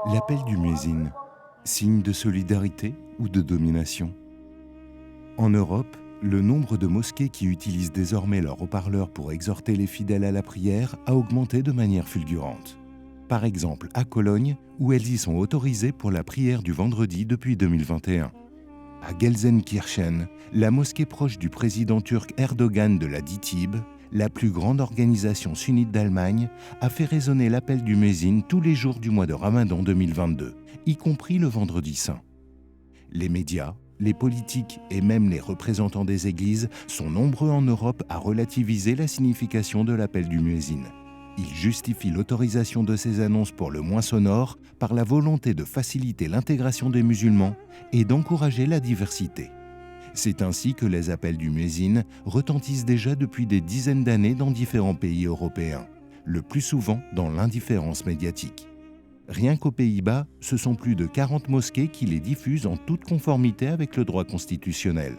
L'appel du muezzin, signe de solidarité ou de domination? En Europe, le nombre de mosquées qui utilisent désormais leur haut-parleur pour exhorter les fidèles à la prière a augmenté de manière fulgurante. Par exemple à Cologne, où elles y sont autorisées pour la prière du vendredi depuis 2021. À Gelsenkirchen, la mosquée proche du président turc Erdogan de la DİTİB, la plus grande organisation sunnite d'Allemagne, a fait résonner l'appel du muezzin tous les jours du mois de Ramadan 2022, y compris le vendredi saint. Les médias, les politiques et même les représentants des églises sont nombreux en Europe à relativiser la signification de l'appel du muezzin. Ils justifient l'autorisation de ces annonces pour le moins sonore par la volonté de faciliter l'intégration des musulmans et d'encourager la diversité. C'est ainsi que les appels du muezzin retentissent déjà depuis des dizaines d'années dans différents pays européens, le plus souvent dans l'indifférence médiatique. Rien qu'aux Pays-Bas, ce sont plus de 40 mosquées qui les diffusent en toute conformité avec le droit constitutionnel.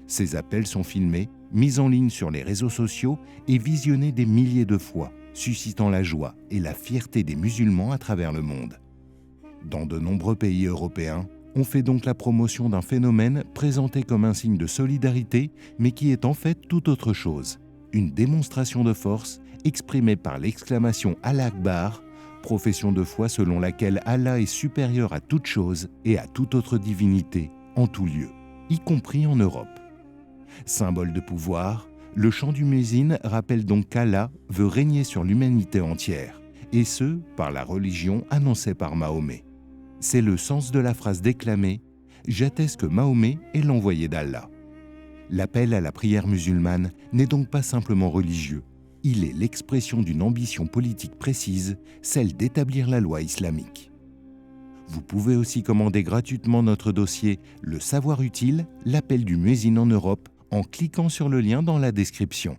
Ces appels sont filmés, mis en ligne sur les réseaux sociaux et visionnés des milliers de fois, suscitant la joie et la fierté des musulmans à travers le monde. Dans de nombreux pays européens, on fait donc la promotion d'un phénomène présenté comme un signe de solidarité, mais qui est en fait tout autre chose. Une démonstration de force exprimée par l'exclamation Allah Akbar, profession de foi selon laquelle Allah est supérieur à toute chose et à toute autre divinité, en tout lieu, y compris en Europe. Symbole de pouvoir, le chant du muezzin rappelle donc qu'Allah veut régner sur l'humanité entière, et ce, par la religion annoncée par Mahomet. C'est le sens de la phrase déclamée « J'atteste que Mahomet est l'envoyé d'Allah ». L'appel à la prière musulmane n'est donc pas simplement religieux, il est l'expression d'une ambition politique précise, celle d'établir la loi islamique. Vous pouvez aussi commander gratuitement notre dossier « Le savoir utile, l'appel du muezzin en Europe » en cliquant sur le lien dans la description.